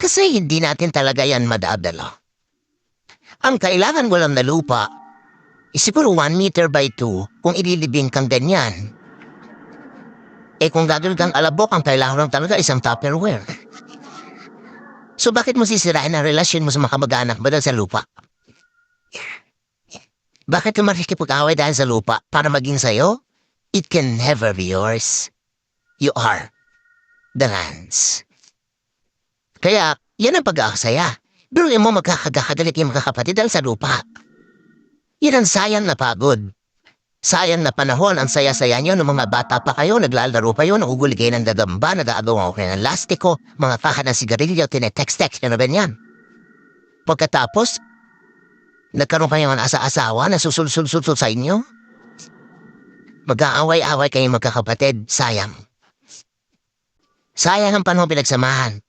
Kasi hindi natin talaga yan madadala. Ang kailangan mo lang na lupa is siguro 1 meter by 2 kung ililibing kang ganyan. Kung gagawin kang alabok, ang kailangan lang talaga isang Tupperware. So bakit mo sisirain ang relasyon mo sa mga kamag-anak mo dahil sa lupa? Bakit ka makikipag-away dahil sa lupa para maging sayo? It can never be yours. You are the lands. Kaya, yan ang pag-aasaya. Pero mo magkakagalit yung mga kapatid dahil sa lupa. Yan ang sayang na pagod. Sayang na panahon ang saya-saya nyo ng mga bata pa kayo, naglalaro pa yun, nagugulig kayo ng gagamba, nag-aagawa kayo ng lastiko, mga kaha ng sigarilyo, tinetext-text nyo na ba yan? Pagkatapos, nagkaroon kayo ng asa-asawa na susul-sul-sul sa inyo? Mag-aaway-away kayong magkakapatid, sayang. Sayang ang panahon pinagsamahan.